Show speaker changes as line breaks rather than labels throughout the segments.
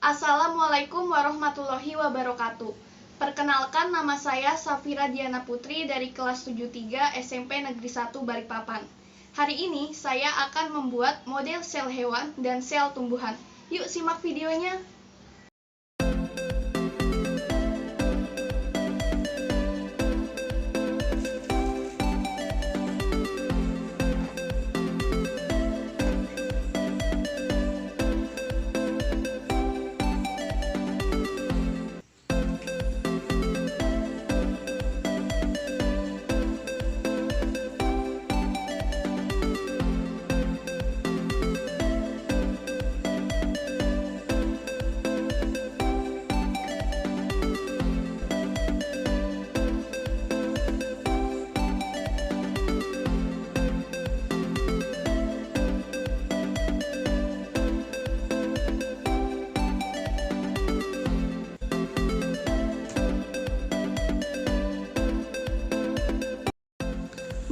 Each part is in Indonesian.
Assalamualaikum warahmatullahi wabarakatuh. Perkenalkan, nama saya Safira Diana Putri dari kelas 73 SMP Negeri 1 Balikpapan. Hari ini saya akan membuat model sel hewan dan sel tumbuhan. Yuk simak videonya.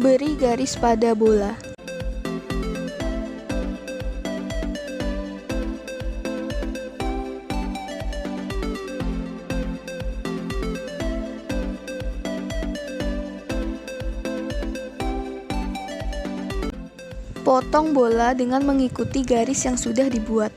Beri garis pada bola. Potong bola dengan mengikuti garis yang sudah dibuat.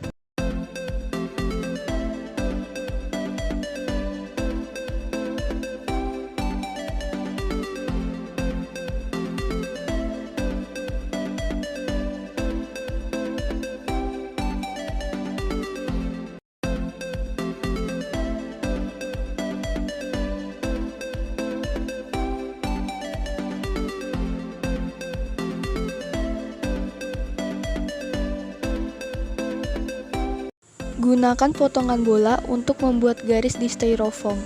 Gunakan potongan bola untuk membuat garis di styrofoam.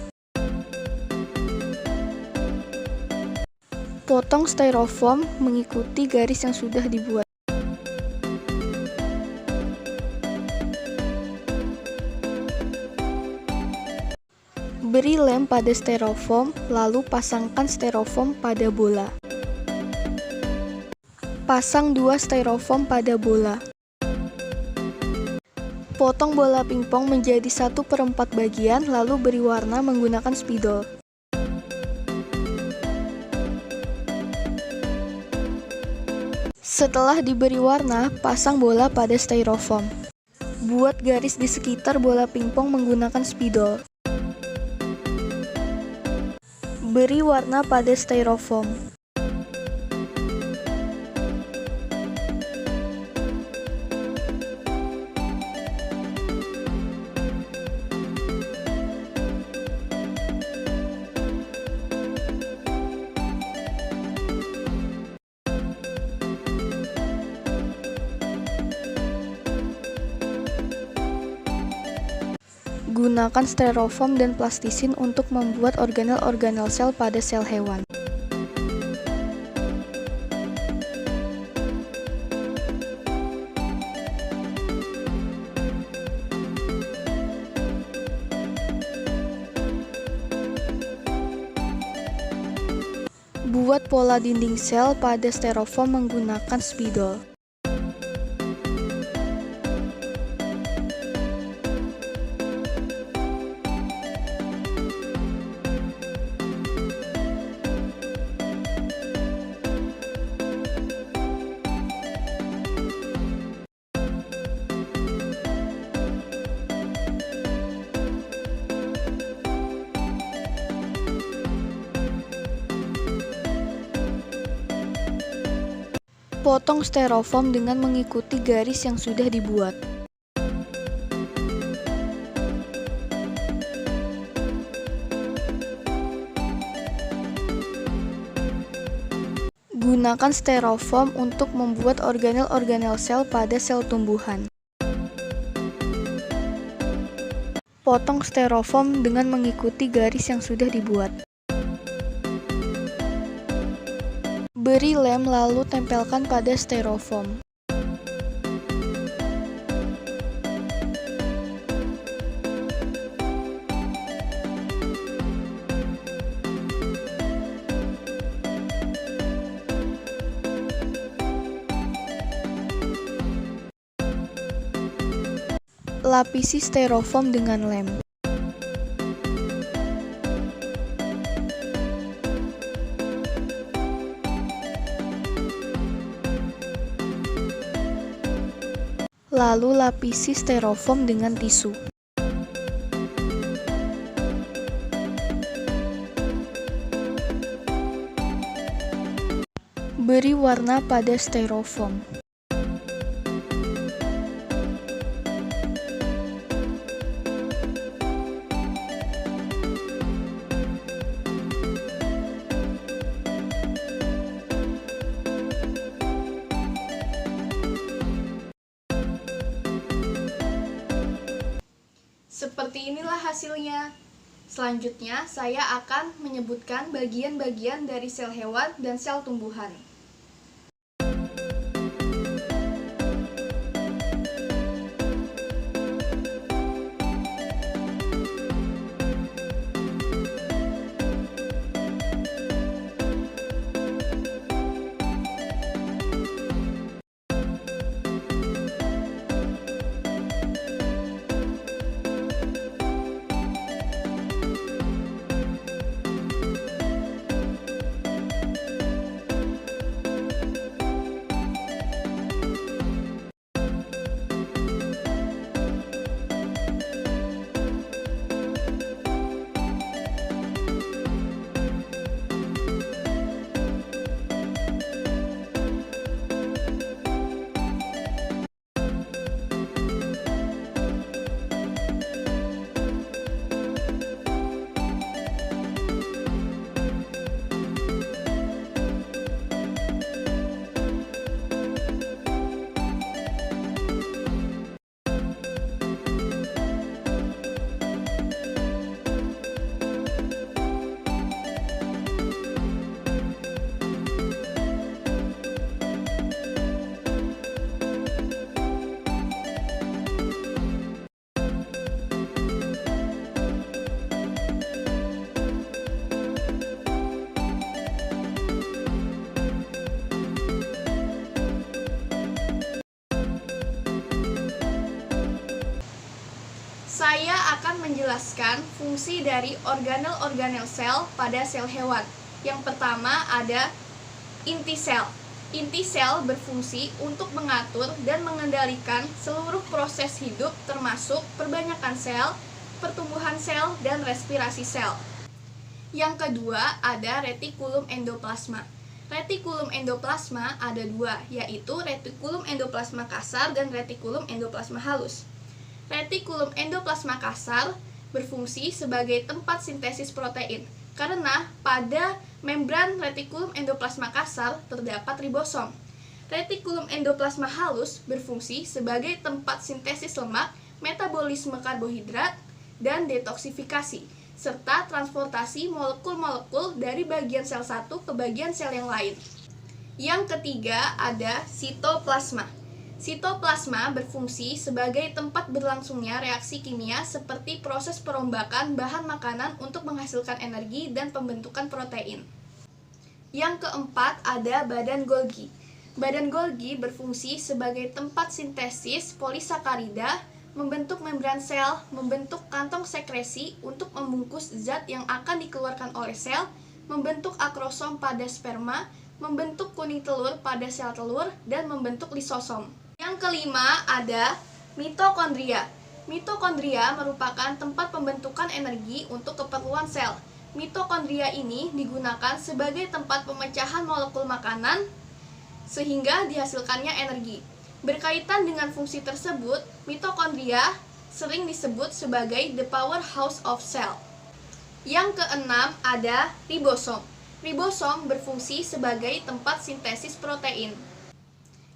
Potong styrofoam mengikuti garis yang sudah dibuat. Beri lem pada styrofoam, lalu pasangkan styrofoam pada bola. Pasang dua styrofoam pada bola. Potong bola pingpong menjadi 1/4 bagian, lalu beri warna menggunakan spidol. Setelah diberi warna, pasang bola pada styrofoam. Buat garis di sekitar bola pingpong menggunakan spidol. Beri warna pada styrofoam. Gunakan styrofoam dan plastisin untuk membuat organel-organel sel pada sel hewan. Buat pola dinding sel pada styrofoam menggunakan spidol. Potong styrofoam dengan mengikuti garis yang sudah dibuat. Gunakan styrofoam untuk membuat organel-organel sel pada sel tumbuhan. Potong styrofoam dengan mengikuti garis yang sudah dibuat. Beri lem lalu tempelkan pada styrofoam. Lapisi styrofoam dengan lem. Lalu lapisi styrofoam dengan tisu. Beri warna pada styrofoam.
Seperti inilah hasilnya. Selanjutnya, saya akan menyebutkan bagian-bagian dari sel hewan dan sel tumbuhan. Saya akan menjelaskan fungsi dari organel-organel sel pada sel hewan. Yang pertama ada inti sel. Inti sel berfungsi untuk mengatur dan mengendalikan seluruh proses hidup termasuk perbanyakan sel, pertumbuhan sel, dan respirasi sel. Yang kedua ada retikulum endoplasma. Retikulum endoplasma ada dua, yaitu retikulum endoplasma kasar dan retikulum endoplasma halus. Retikulum endoplasma kasar berfungsi sebagai tempat sintesis protein, karena pada membran retikulum endoplasma kasar terdapat ribosom. Retikulum endoplasma halus berfungsi sebagai tempat sintesis lemak, metabolisme karbohidrat, dan detoksifikasi, serta transportasi molekul-molekul dari bagian sel satu ke bagian sel yang lain. Yang ketiga ada sitoplasma. Sitoplasma berfungsi sebagai tempat berlangsungnya reaksi kimia seperti proses perombakan bahan makanan untuk menghasilkan energi dan pembentukan protein. Yang keempat ada badan Golgi. Badan Golgi berfungsi sebagai tempat sintesis polisakarida, membentuk membran sel, membentuk kantong sekresi untuk membungkus zat yang akan dikeluarkan oleh sel, membentuk akrosom pada sperma, membentuk kuning telur pada sel telur, dan membentuk lisosom. Yang kelima ada mitokondria. Mitokondria merupakan tempat pembentukan energi untuk keperluan sel. Mitokondria ini digunakan sebagai tempat pemecahan molekul makanan sehingga dihasilkannya energi. Berkaitan dengan fungsi tersebut, mitokondria sering disebut sebagai the powerhouse of cell. Yang keenam ada ribosom. Ribosom berfungsi sebagai tempat sintesis protein.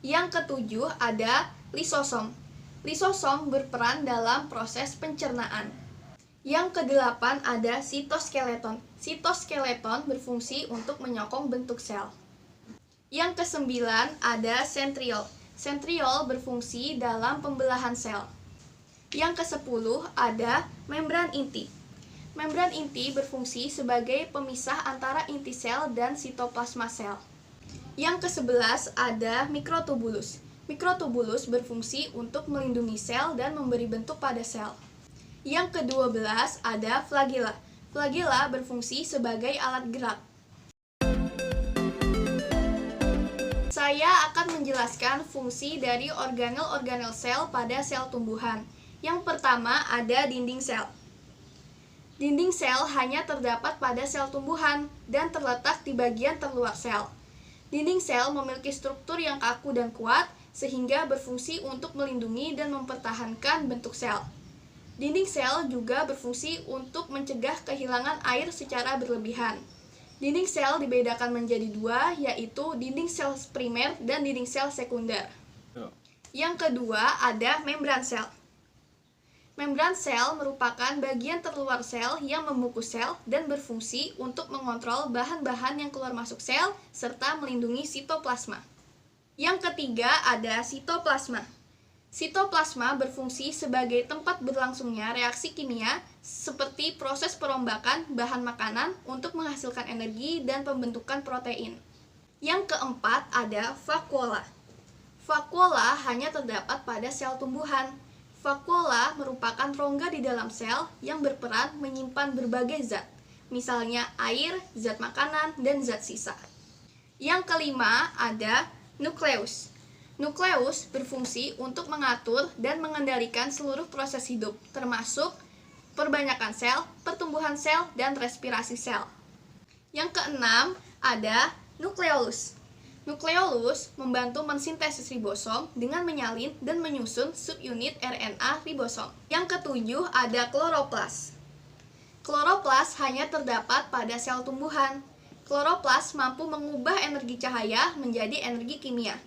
Yang ketujuh ada lisosom. Lisosom berperan dalam proses pencernaan. Yang kedelapan ada sitoskeleton. Sitoskeleton berfungsi untuk menyokong bentuk sel. Yang kesembilan ada sentriol. Sentriol berfungsi dalam pembelahan sel. Yang kesepuluh ada membran inti. Membran inti berfungsi sebagai pemisah antara inti sel dan sitoplasma sel. Yang ke-11 ada mikrotubulus. Mikrotubulus berfungsi untuk melindungi sel dan memberi bentuk pada sel. Yang ke-12 ada flagela. Flagela berfungsi sebagai alat gerak. Saya akan menjelaskan fungsi dari organel-organel sel pada sel tumbuhan. Yang pertama ada dinding sel. Dinding sel hanya terdapat pada sel tumbuhan dan terletak di bagian terluar sel. Dinding sel memiliki struktur yang kaku dan kuat sehingga berfungsi untuk melindungi dan mempertahankan bentuk sel. Dinding sel juga berfungsi untuk mencegah kehilangan air secara berlebihan. Dinding sel dibedakan menjadi dua, yaitu dinding sel primer dan dinding sel sekunder. Yang kedua ada membran sel. Membran sel merupakan bagian terluar sel yang membungkus sel dan berfungsi untuk mengontrol bahan-bahan yang keluar masuk sel serta melindungi sitoplasma. Yang ketiga ada sitoplasma. Sitoplasma berfungsi sebagai tempat berlangsungnya reaksi kimia seperti proses perombakan bahan makanan untuk menghasilkan energi dan pembentukan protein. Yang keempat ada vakuola. Vakuola hanya terdapat pada sel tumbuhan. Vakuola merupakan rongga di dalam sel yang berperan menyimpan berbagai zat, misalnya air, zat makanan, dan zat sisa. Yang kelima ada nukleus. Nukleus berfungsi untuk mengatur dan mengendalikan seluruh proses hidup, termasuk perbanyakan sel, pertumbuhan sel, dan respirasi sel. Yang keenam ada nukleolus. Nukleolus membantu mensintesis ribosom dengan menyalin dan menyusun subunit RNA ribosom. Yang ketujuh ada kloroplas. Kloroplas hanya terdapat pada sel tumbuhan. Kloroplas mampu mengubah energi cahaya menjadi energi kimia.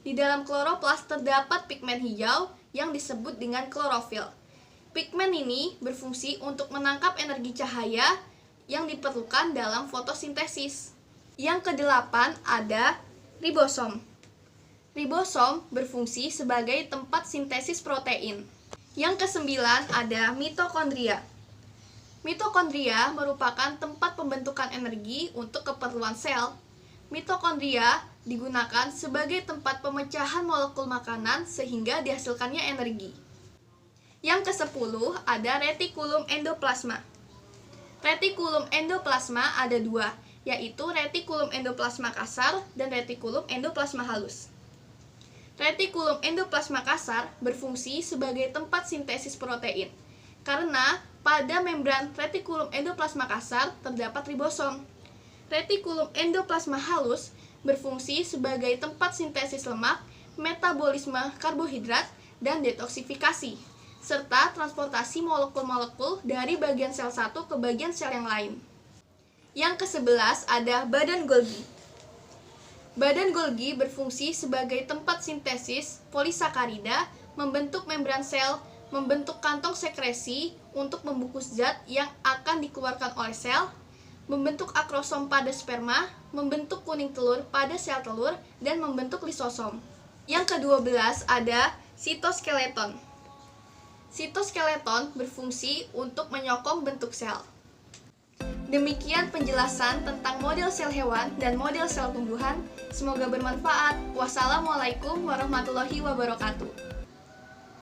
Di dalam kloroplas terdapat pigmen hijau yang disebut dengan klorofil. Pigmen ini berfungsi untuk menangkap energi cahaya yang diperlukan dalam fotosintesis. Yang kedelapan ada ribosom. Ribosom berfungsi sebagai tempat sintesis protein. Yang kesembilan ada mitokondria. Mitokondria merupakan tempat pembentukan energi untuk keperluan sel. Mitokondria digunakan sebagai tempat pemecahan molekul makanan sehingga dihasilkannya energi. Yang ke-10 ada retikulum endoplasma. Retikulum endoplasma ada dua, yaitu retikulum endoplasma kasar dan retikulum endoplasma halus. Retikulum endoplasma kasar berfungsi sebagai tempat sintesis protein, karena pada membran retikulum endoplasma kasar terdapat ribosom. Retikulum endoplasma halus berfungsi sebagai tempat sintesis lemak, metabolisme karbohidrat, dan detoksifikasi, serta transportasi molekul-molekul dari bagian sel satu ke bagian sel yang lain. Yang ke-11 ada badan Golgi. Badan Golgi berfungsi sebagai tempat sintesis polisakarida, membentuk membran sel, membentuk kantong sekresi untuk membungkus zat yang akan dikeluarkan oleh sel, membentuk akrosom pada sperma, membentuk kuning telur pada sel telur, dan membentuk lisosom. Yang ke-12 ada sitoskeleton. Sitoskeleton berfungsi untuk menyokong bentuk sel. Demikian penjelasan tentang model sel hewan dan model sel tumbuhan. Semoga bermanfaat. Wassalamualaikum warahmatullahi wabarakatuh.